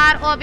ROB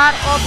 ROB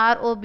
ROB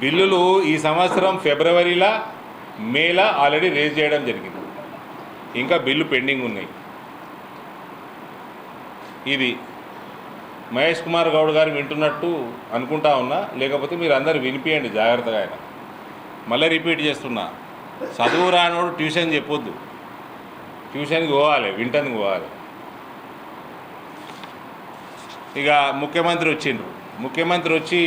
బిల్లులు ఈ సంవత్సరం ఫిబ్రవరిలో మేలో ఆల్రెడీ రేజ్ చేయడం జరిగింది, ఇంకా బిల్లు పెండింగ్ ఉన్నాయి. ఇది మహేష్ కుమార్ గౌడ్ గారు వింటున్నట్టు అనుకుంటా ఉన్నా, లేకపోతే మీరు అందరు వినిపియండి జాగ్రత్తగా. ఆయన మళ్ళీ రిపీట్ చేస్తున్నా, చదువు రానోడు ట్యూషన్ చెప్పొద్దు, ట్యూషన్కి పోవాలి, వింటందుకు పోవాలి. ఇక ముఖ్యమంత్రి వచ్చిండ్రు. ముఖ్యమంత్రి వచ్చి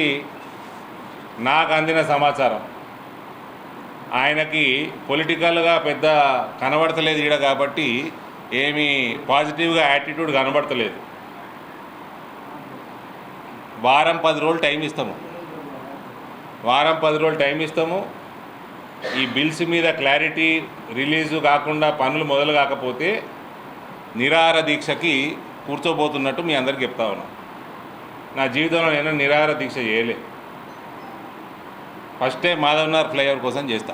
నాకు అందిన సమాచారం, ఆయనకి పొలిటికల్గా పెద్ద కనబడతలేదు ఈడ, కాబట్టి ఏమీ పాజిటివ్గా యాటిట్యూడ్ కనబడతలేదు. వారం 10 రోజులు టైం ఇస్తాము, వారం 10 రోజులు టైం ఇస్తాము. ఈ బిల్స్ మీద క్లారిటీ రిలీజు కాకుండా పనులు మొదలు కాకపోతే నిరాహార దీక్షకి కూర్చోబోతున్నట్టు మీ అందరికి చెప్తా ఉన్నాను. నా జీవితంలో నేను నిరాహార దీక్ష చేయలే. ఫస్ట్ టైం మాధవనగర్ ఫ్లైఓవర్ కోసం చేస్తా.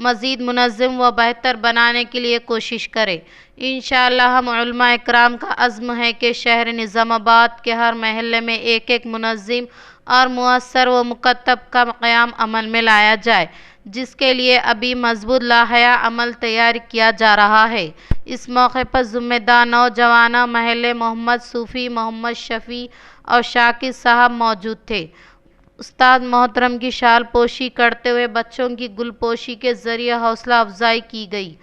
مزید منظم و بہتر بنانے کے لیے کوشش کرے۔ انشاءاللہ ہم علماء اکرام کا عزم ہے کہ شہر نظام آباد کے ہر محلے میں ایک منظم اور مؤثر و مکتب کا قیام عمل میں لایا جائے، جس کے لیے ابھی مضبوط لاحیہ عمل تیار کیا جا رہا ہے۔ اس موقع پر ذمہ دار نوجوانوں محلے محمد صوفی، محمد شفیع اور شاکر صاحب موجود تھے۔ استاد محترم کی شال پوشی کرتے ہوئے بچوں کی گل پوشی کے ذریعے حوصلہ افزائی کی گئی۔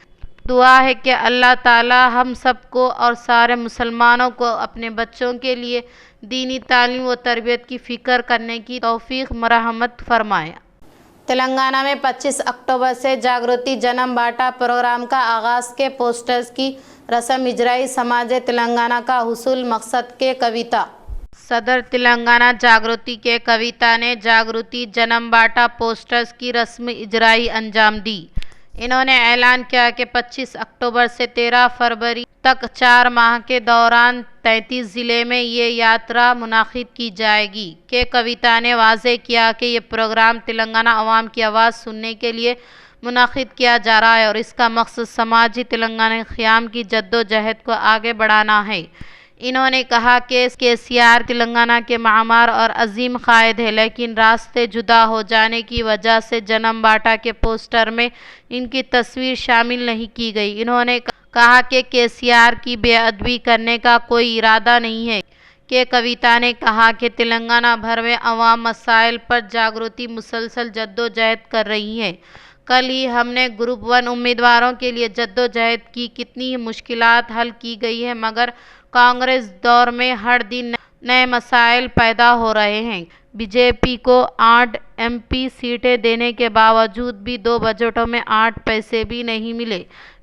دعا ہے کہ اللہ تعالی ہم سب کو اور سارے مسلمانوں کو اپنے بچوں کے لیے دینی تعلیم و تربیت کی فکر کرنے کی توفیق مرحمت فرمائے۔ تلنگانہ میں 25 اکتوبر سے جاگرتی جنم باٹا پروگرام کا آغاز کے پوسٹرز کی رسم اجرائی سماج تلنگانہ کا حصول مقصد کے کویتا۔ صدر تلنگانہ جاگرتی کے کویتا نے جاگرتی جنم باٹا پوسٹرز کی رسم اجرائی انجام دی۔ انہوں نے اعلان کیا کہ 25 اکتوبر سے 13 فروری تک 4 ماہ کے دوران 33 ضلع میں یہ یاترا منعقد کی جائے گی۔ کے کویتا نے واضح کیا کہ یہ پروگرام تلنگانہ عوام کی آواز سننے کے لیے منعقد کیا جا رہا ہے اور اس کا مقصد سماجی تلنگانہ قیام کی جدوجہد کو آگے بڑھانا ہے۔ انہوں نے کہا کہ KCR تلنگانہ کے معمار اور عظیم قائد ہے، لیکن راستے جدا ہو جانے کی وجہ سے جنم باٹا کے پوسٹر میں ان کی تصویر شامل نہیں کی گئی۔ انہوں نے کہا کہ KCR کی بے ادبی کرنے کا کوئی ارادہ نہیں ہے۔ کے کویتا نے کہا کہ تلنگانہ بھر میں عوام مسائل پر جاگرتی مسلسل جدوجہد کر رہی ہے۔ کل ہی ہم نے گروپ 1 امیدواروں کے لیے جدوجہد کی، کتنی ہی مشکلات حل کی گئی ہیں، مگر کانگریس دور میں ہر دن نئے مسائل پیدا ہو رہے ہیں۔ BJP کو 8 MP سیٹیں دینے کے باوجود بھی 2 بجٹوں میں 8 پیسے بھی نہیں ملے۔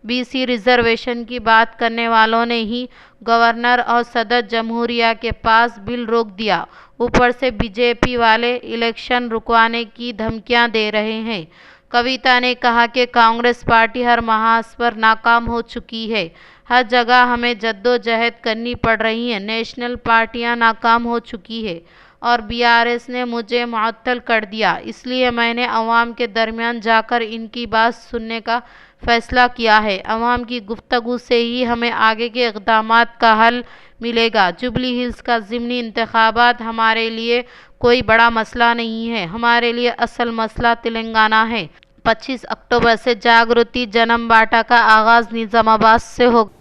BC ریزرویشن کی بات کرنے والوں نے ہی گورنر اور صدر جمہوریہ کے پاس بل روک دیا، اوپر سے BJP والے الیکشن رکوانے کی دھمکیاں دے رہے ہیں۔ کویتا نے کہا کہ کانگریس پارٹی ہر محاذ پر ناکام ہو چکی ہے، ہر جگہ ہمیں جدوجہد کرنی پڑ رہی ہے۔ نیشنل پارٹیاں ناکام ہو چکی ہے اور BRS نے مجھے معطل کر دیا، اس لیے میں نے عوام کے درمیان جا کر ان کی بات سننے کا فیصلہ کیا ہے۔ عوام کی گفتگو سے ہی ہمیں آگے کے اقدامات کا حل ملے گا۔ جوبلی ہلز کا ضمنی انتخابات ہمارے لیے کوئی بڑا مسئلہ نہیں ہے، ہمارے لیے اصل مسئلہ تلنگانہ ہے۔ 25 اکتوبر سے جاگرتی جنم باٹا کا آغاز نظام آباد سے ہوگا۔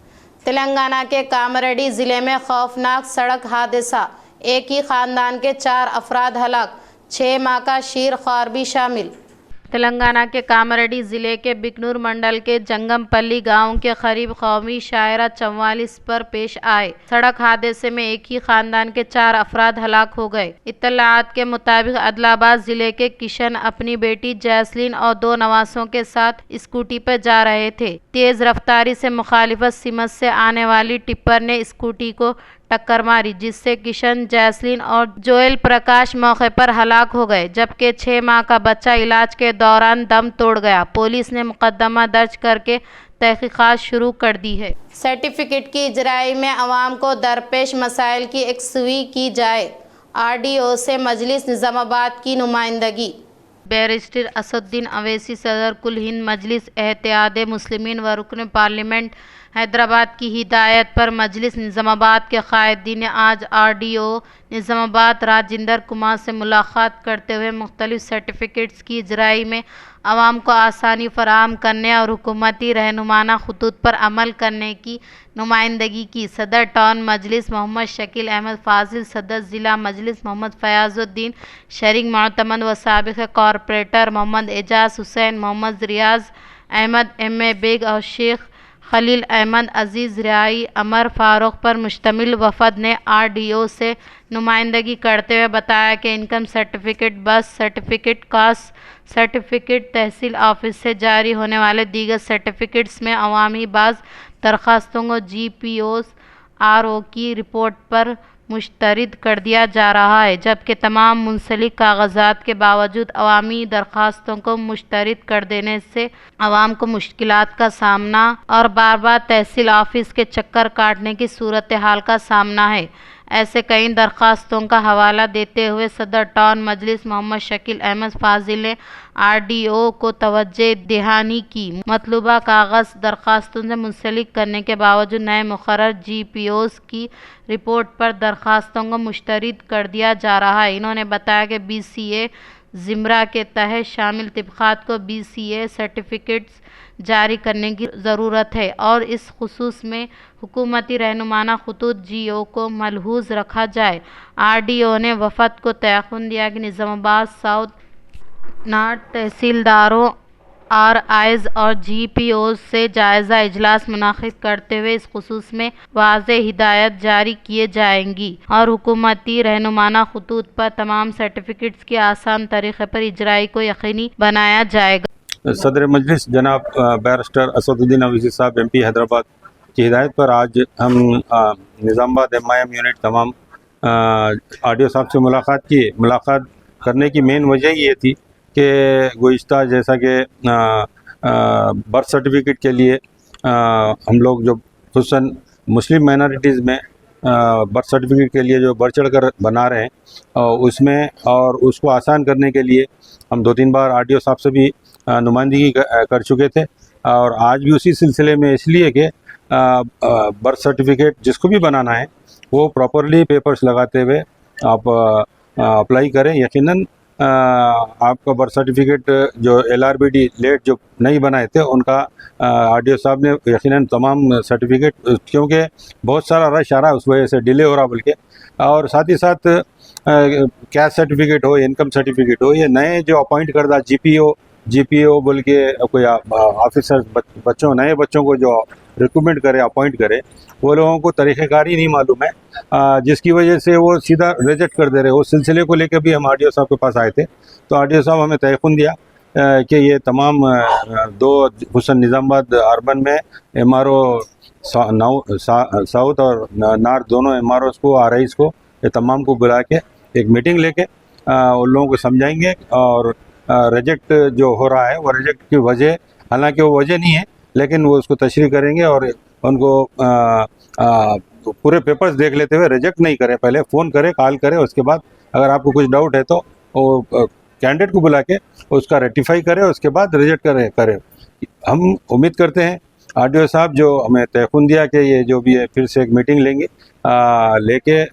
تلنگانہ کے کامریڈی ضلع میں خوفناک سڑک حادثہ، ایک ہی خاندان کے 4 افراد ہلاک، 6 ماہ کا شیر خوار بھی شامل۔ تلنگانہ کے کامریڈی ضلع کے بکنور منڈل کے جنگم پلی گاؤں کے قریب قومی شاہراہ 44 پر پیش آئے سڑک حادثے میں ایک ہی خاندان کے 4 افراد ہلاک ہو گئے۔ اطلاعات کے مطابق عادل آباد ضلع کے کشن اپنی بیٹی جیسلین اور 2 نواسوں کے ساتھ اسکوٹی پر جا رہے تھے۔ تیز رفتاری سے مخالفت سمت سے آنے والی ٹپر نے اسکوٹی کو ٹکر ماری، جس سے کشن، جیسلین اور جویل پرکاش موقع پر ہلاک ہو گئے، جبکہ 6 ماہ کا بچہ علاج کے دوران دم توڑ گیا۔ پولیس نے مقدمہ درج کر کے تحقیقات شروع کر دی ہے۔ سرٹیفکیٹ کی اجرائی میں عوام کو درپیش مسائل کی یکسوئی کی جائے، RDO سے مجلس نظام آباد کی نمائندگی۔ بیرسٹر اسد الدین اویسی صدر کل ہند مجلس اتحاد مسلمین و رکن پارلیمنٹ حیدرآباد کی ہدایت پر مجلس نظام آباد کے قائدین نے آج RDO نظام آباد راجندر کمار سے ملاقات کرتے ہوئے مختلف سرٹیفکیٹس کی اجرائی میں عوام کو آسانی فراہم کرنے اور حکومتی رہنمانہ خطوط پر عمل کرنے کی نمائندگی کی۔ صدر ٹاؤن مجلس محمد شکیل احمد فاضل، صدر ضلع مجلس محمد فیاض الدین، شریک معتمد و سابق کارپوریٹر محمد اعجاز حسین، محمد ریاض احمد MA بیگ اور شیخ خلیل احمد عزیز رہائی عمر فاروق پر مشتمل وفد نے RDO سے نمائندگی کرتے ہوئے بتایا کہ income certificate, birth certificate, caste certificate, تحصیل آفس سے جاری ہونے والے دیگر سرٹیفکیٹس میں عوامی بعض درخواستوں کو GPOs/RO کی رپورٹ پر مسترد کر دیا جا رہا ہے، جبکہ تمام منسلک کاغذات کے باوجود عوامی درخواستوں کو مسترد کر دینے سے عوام کو مشکلات کا سامنا اور بار بار تحصیل آفس کے چکر کاٹنے کی صورتحال کا سامنا ہے۔ ایسے کئی درخواستوں کا حوالہ دیتے ہوئے صدر ٹاؤن مجلس محمد شکیل احمد فاضل نے RDO کو توجہ دہانی کی۔ مطلوبہ کاغذ درخواستوں سے منسلک کرنے کے باوجود نئے مقرر GPOs کی رپورٹ پر درخواستوں کو مسترد کر دیا جا رہا ہے۔ انہوں نے بتایا کہ BCA زمرہ کے تحت شامل طبقات کو BCA سرٹیفکیٹس جاری کرنے کی ضرورت ہے اور اس خصوص میں حکومتی رہنمانہ خطوط GO کو ملحوظ رکھا جائے۔ RDO نے وفد کو تیقن دیا کہ نظام آباد ساؤتھ نارتھ تحصیلداروں RIs اور GPOs سے جائزہ اجلاس منعقد کرتے ہوئے اس خصوص میں واضح ہدایات جاری کیے جائیں گی اور حکومتی رہنمانہ خطوط پر تمام سرٹیفکیٹس کی آسان طریقے پر اجرائی کو یقینی بنایا جائے گا۔ صدر مجلس جناب بیرسٹر اسد الدین اویسی صاحب MP حیدرآباد کی ہدایت پر آج ہم نظام آباد MIM یونٹ تمام RDO صاحب سے ملاقات کرنے کی مین وجہ یہ تھی کہ گزشتہ جیسا کہ برتھ سرٹیفکیٹ کے لیے ہم لوگ جو خصوصاً مسلم مائنارٹیز میں برتھ سرٹیفکیٹ کے لیے جو بڑھ چڑھ کر بنا رہے ہیں اس میں اور اس کو آسان کرنے کے لیے ہم 2-3 بار RDO صاحب سے بھی نمائندگی کر چکے تھے اور آج بھی اسی سلسلے میں اس لیے کہ برتھ سرٹیفکیٹ جس کو بھی بنانا ہے وہ پراپرلی پیپرز لگاتے ہوئے آپ اپلائی کریں۔ یقیناً آپ کا برتھ سرٹیفکیٹ جو LRBD لیٹ جو نہیں بنائے تھے ان کا RDO صاحب نے یقیناً تمام سرٹیفکیٹ، کیونکہ بہت سارا رش آ رہا ہے اس وجہ سے ڈیلے ہو رہا بلکہ، اور ساتھ ہی ساتھ کیسٹ سرٹیفکیٹ ہو، انکم سرٹیفکیٹ ہو، یہ نئے جو اپوائنٹ کردہ GPO بول کے کوئی آفیسر نئے بچوں کو جو ریکروٹمنٹ کرے، اپوائنٹ کرے، وہ لوگوں کو طریقہ کار ہی نہیں معلوم ہے، جس کی وجہ سے وہ سیدھا ریجیکٹ کر دے رہے۔ اس سلسلے کو لے کے بھی ہم RDO صاحب کے پاس آئے تھے تو RDO صاحب ہمیں تیقن دیا کہ یہ تمام 2 حسن نظام آباد اربن میں MRO ساؤتھ اور نارتھ دونوں MROs کو RIs کو یہ تمام کو بلا کے ایک میٹنگ لے کے ان لوگوں کو سمجھائیں گے اور ریجیکٹ جو ہو رہا ہے وہ ریجیکٹ کی وجہ، حالانکہ وہ وجہ نہیں ہے لیکن وہ اس کو تشریح کریں گے اور ان کو پورے پیپرز دیکھ لیتے ہوئے ریجیکٹ نہیں کرے، پہلے فون کرے، کال کرے، اس کے بعد اگر آپ کو کچھ ڈاؤٹ ہے تو وہ کینڈیڈیٹ کو بلا کے اس کا ریکٹیفائی کرے، اس کے بعد ریجیکٹ کرے۔ ہم امید کرتے ہیں RDO صاحب جو ہمیں تیقن دیا کہ یہ جو بھی ہے پھر سے ایک میٹنگ لیں گے لے کے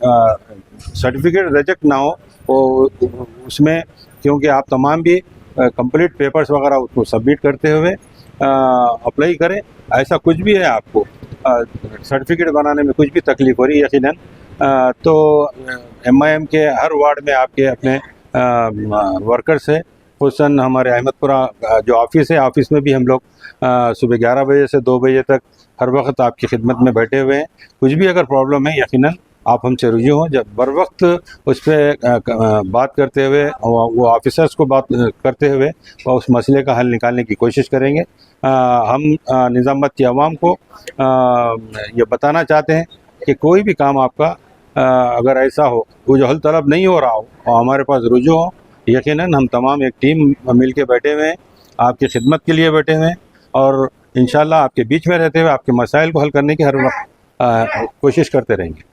سرٹیفکیٹ ریجیکٹ نہ ہو وہ اس میں، کیونکہ آپ تمام بھی کمپلیٹ پیپرز وغیرہ اس کو سبمٹ کرتے ہوئے اپلائی کریں۔ ایسا کچھ بھی ہے آپ کو سرٹیفکیٹ بنانے میں کچھ بھی تکلیف ہو رہی ہے یقیناً تو MIM کے ہر وارڈ میں آپ کے اپنے ورکرز ہیں، خصوصاً ہمارے احمد پورہ جو آفس ہے، آفس میں بھی ہم لوگ صبح 11 بجے سے 2 بجے تک ہر وقت آپ کی خدمت میں بیٹھے ہوئے ہیں۔ کچھ بھی اگر پرابلم ہے یقیناً آپ ہم سے رجوع ہوں، جب بر وقت اس پہ بات کرتے ہوئے وہ آفیسرز کو بات کرتے ہوئے وہ اس مسئلے کا حل نکالنے کی کوشش کریں گے۔ ہم نظام آباد کی عوام کو یہ بتانا چاہتے ہیں کہ کوئی بھی کام آپ کا اگر ایسا ہو وہ جو حل طلب نہیں ہو رہا ہو اور ہمارے پاس رجوع ہو، یقیناً ہم تمام ایک ٹیم مل کے بیٹھے ہوئے ہیں، آپ کی خدمت کے لیے بیٹھے ہوئے ہیں اور انشاءاللہ آپ کے بیچ میں رہتے ہوئے آپ کے مسائل کو حل کرنے کی ہر وقت کوشش کرتے رہیں گے۔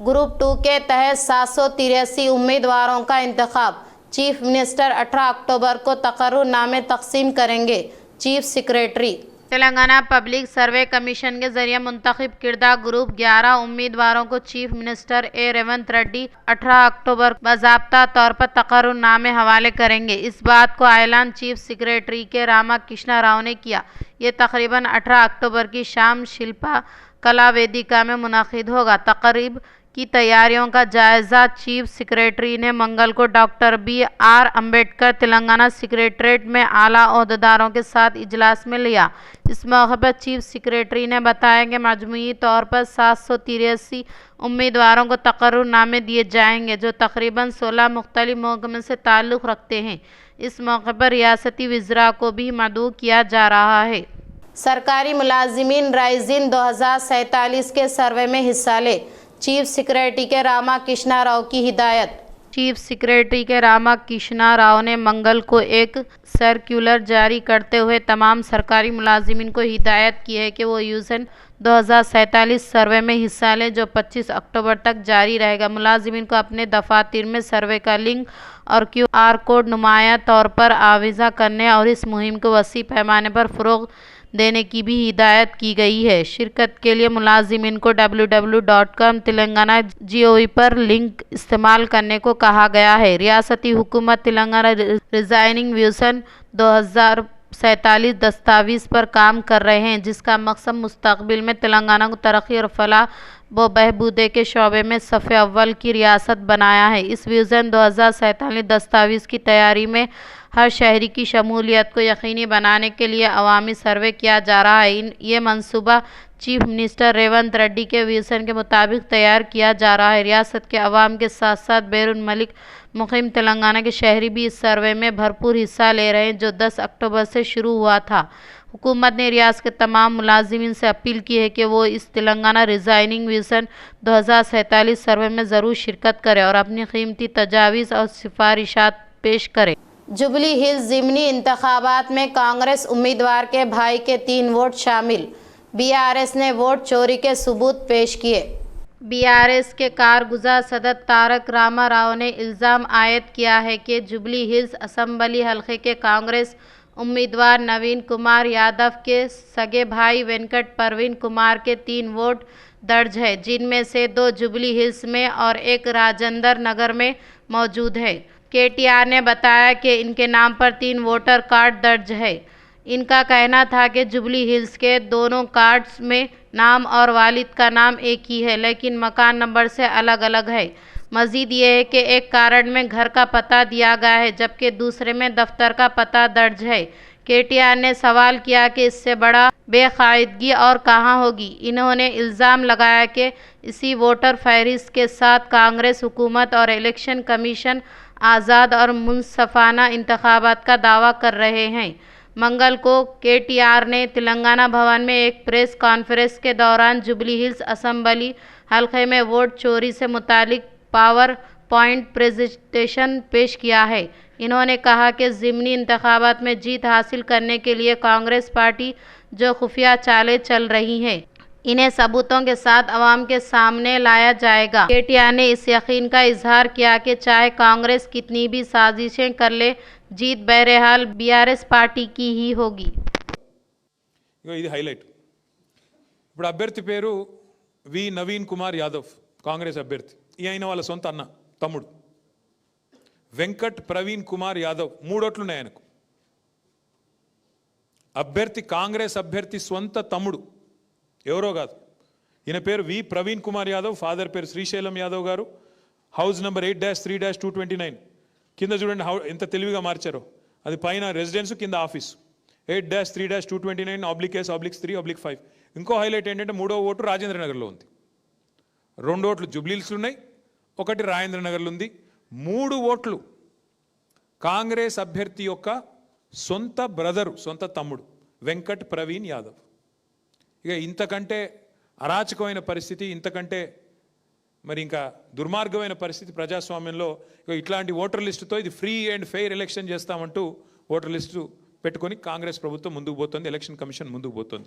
گروپ 2 کے تحت 783 امیدواروں کا انتخاب، چیف منسٹر 18 اکتوبر کو تقرر نامے تقسیم کریں گے، chief secretary. Telangana public survey commission کے ذریعے منتخب کردہ گروپ 11 امیدواروں کو چیف منسٹر ریونت ریڈی 18 اکتوبر باضابطہ طور پر تقرر نامے حوالے کریں گے۔ اس بات کو اعلان چیف سیکریٹری کے راما کرشنا راؤ نے کیا۔ یہ تقریباً 18 اکتوبر کی شام شلپا کلا ویدیکا میں منعقد ہوگا۔ تقریب کی تیاریوں کا جائزہ چیف سیکریٹری نے منگل کو doctor BR Ambedkar Telangana secretariat میں اعلیٰ عہدیداروں کے ساتھ اجلاس میں لیا۔ اس موقع پر چیف سیکریٹری نے بتایا کہ مجموعی طور پر 783 امیدواروں کو تقرر نامے دیے جائیں گے جو تقریباً 16 مختلف محکموں سے تعلق رکھتے ہیں۔ اس موقع پر ریاستی وزراء کو بھی مدعو کیا جا رہا ہے۔ سرکاری ملازمین رائزن 2047 کے سروے میں حصہ لے، چیف سیکریٹری کے راما کرشنا راؤ کی ہدایت۔ چیف سیکریٹری کے راما کرشنا راؤ نے منگل کو ایک سرکولر جاری کرتے ہوئے تمام سرکاری ملازمین کو ہدایت کی ہے کہ وہ یوزن 2047 سروے میں حصہ لیں جو 25 اکتوبر تک جاری رہے گا۔ ملازمین کو اپنے دفاتر میں سروے کا لنک اور QR کوڈ نمایاں طور پر آویزاں کرنے اور اس مہم کو وسیع پیمانے پر فروغ دینے کی بھی ہدایت کی گئی ہے۔ شرکت کے لیے ملازمین کو www.telangana.gov پر لنک استعمال کرنے کو کہا گیا ہے۔ ریاستی حکومت تلنگانہ ریزائننگ وژن 2047 دستاویز پر کام کر رہے ہیں جس کا مقصد مستقبل میں تلنگانہ کو ترقی اور فلاح و بہبود کے شعبے میں صف اول کی ریاست بنایا ہے۔ اس وژن 2047 دستاویز کی تیاری میں ہر شہری کی شمولیت کو یقینی بنانے کے لیے عوامی سروے کیا جا رہا ہے۔ یہ منصوبہ چیف منسٹر ریونت ریڈی کے وژن کے مطابق تیار کیا جا رہا ہے۔ ریاست کے عوام کے ساتھ ساتھ بیرون ملک مقیم تلنگانہ کے شہری بھی اس سروے میں بھرپور حصہ لے رہے ہیں جو 10 اکتوبر سے شروع ہوا تھا۔ حکومت نے ریاست کے تمام ملازمین سے اپیل کی ہے کہ وہ اس تلنگانہ ریزائننگ وژن 2047 سروے میں ضرور شرکت کریں اور اپنی قیمتی تجاویز اور سفارشات پیش کریں۔ جوبلی ہلز ضمنی انتخابات میں کانگریس امیدوار کے بھائی کے 3 ووٹ شامل، BRS نے ووٹ چوری کے ثبوت پیش کیے۔ BRS کے کارگزار صدر تارک راما راؤ نے الزام عائد کیا ہے کہ جوبلی ہلز اسمبلی حلقے کے کانگریس امیدوار نوین کمار یادو کے سگے بھائی وینکٹ پروین کمار کے 3 ووٹ درج ہے جن میں سے 2 جوبلی ہلز میں اور 1 راجندر نگر میں موجود ہے۔ KTR نے بتایا کہ ان کے نام پر 3 ووٹر کارڈ درج ہے۔ ان کا کہنا تھا کہ جوبلی ہلز کے دونوں کارڈز میں نام اور والد کا نام ایک ہی ہے لیکن مکان نمبر سے الگ الگ ہے۔ مزید یہ ہے کہ ایک کارڈ میں گھر کا پتہ دیا گیا ہے جبکہ دوسرے میں دفتر کا پتہ درج ہے۔ KTR نے سوال کیا کہ اس سے بڑا بے قاعدگی اور کہاں ہوگی۔ انہوں نے الزام لگایا کہ اسی ووٹر فہرست کے ساتھ کانگریس حکومت اور الیکشن کمیشن آزاد اور منصفانہ انتخابات کا دعویٰ کر رہے ہیں۔ منگل کو KTR نے تلنگانہ بھون میں ایک پریس کانفرنس کے دوران جوبلی ہلز اسمبلی حلقے میں ووٹ چوری سے متعلق پاور پوائنٹ پریزنٹیشن پیش کیا ہے۔ انہوں نے کہا کہ ضمنی انتخابات میں جیت حاصل کرنے کے لیے کانگریس پارٹی جو خفیہ چالیں چل رہی ہے انہیں ثبوتوں کے ساتھ عوام کے سامنے لایا جائے گا۔ KTR نے اس یقین کا اظہار کیا کہ چاہے کانگریس کتنی بھی سازشیں کر لے జీత్ బహరహాల్ BRS పార్టీకి హీ హోగి। ఇది హైలైట్। ఇప్పుడు అభ్యర్థి పేరు వి నవీన్ కుమార్ యాదవ్, కాంగ్రెస్ అభ్యర్థి। ఈయన వాళ్ళ సొంత అన్న తమ్ముడు వెంకట్ ప్రవీణ్ కుమార్ యాదవ్ 3 ఓట్లు ఉన్నాయి ఆయనకు। అభ్యర్థి కాంగ్రెస్ అభ్యర్థి సొంత తమ్ముడు ఎవరో కాదు, ఈయన పేరు వి ప్రవీణ్ కుమార్ యాదవ్, ఫాదర్ పేరు శ్రీశైలం యాదవ్ గారు, హౌస్ నెంబర్ 8-3-229। కింద చూడండి ఎంత తెలివిగా మార్చారో, అది పైన రెసిడెన్స్ కింద ఆఫీస్ 8-3-229/S/3/5। ఇంకో హైలైట్ ఏంటంటే 3వ ఓటు రాజేంద్ర నగర్లో ఉంది, 2 ఓట్లు జూబ్లీహిల్స్లో ఉన్నాయి, 1 రాజేంద్ర నగర్లో ఉంది। 3 ఓట్లు కాంగ్రెస్ అభ్యర్థి యొక్క సొంత బ్రదరు, సొంత తమ్ముడు వెంకట్ ప్రవీణ్ యాదవ్। ఇక ఇంతకంటే అరాచకమైన పరిస్థితి, ఇంతకంటే మరి ఇంకా దుర్మార్గమైన పరిస్థితి ప్రజాస్వామ్యంలో ఇట్లాంటి ఓటర్ లిస్టుతో ఇది ఫ్రీ అండ్ ఫెయిర్ ఎలక్షన్ చేస్తామంటూ ఓటర్ లిస్టు పెట్టుకొని కాంగ్రెస్ ప్రభుత్వం ముందుకు పోతుంది, ఎలక్షన్ కమిషన్ ముందుకు పోతుంది।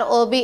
ROB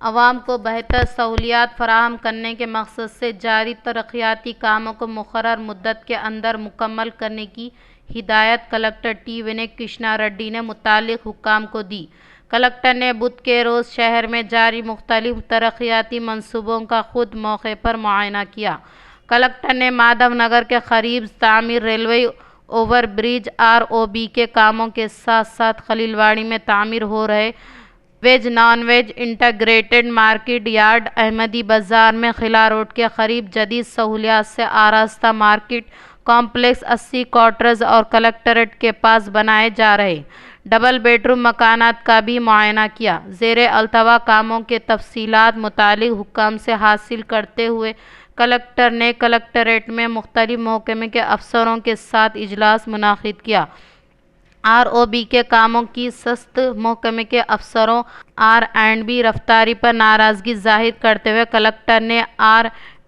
عوام کو بہتر سہولیات فراہم کرنے کے مقصد سے جاری ترقیاتی کاموں کو مقررہ مدت کے اندر مکمل کرنے کی ہدایت کلکٹر T ونے کرشنا ریڈی نے متعلق حکام کو دی۔ کلکٹر نے بدھ کے روز شہر میں جاری مختلف ترقیاتی منصوبوں کا خود موقع پر معائنہ کیا۔ کلکٹر نے مادھو نگر کے قریب تعمیر ریلوے اوور برج ROB کے کاموں کے ساتھ ساتھ خلیل واڑی میں تعمیر ہو رہے veg non veg integrated market yard, Ahmadi Bazar میں خلا روڈ کے قریب جدید سہولیات سے آراستہ مارکیٹ کمپلیکس 80 کوارٹرز اور کلکٹریٹ کے پاس بنائے جا رہے ڈبل بیڈروم مکانات کا بھی معائنہ کیا۔ زیر التوا کاموں کے تفصیلات متعلق حکام سے حاصل کرتے ہوئے کلکٹر نے کلکٹریٹ میں مختلف محکمے کے افسروں کے ساتھ اجلاس منعقد کیا۔ ROB کے کاموں کی سست محکمے کے افسروں R&B رفتاری پر ناراضگی ظاہر کرتے ہوئے کلکٹر نے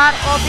ROB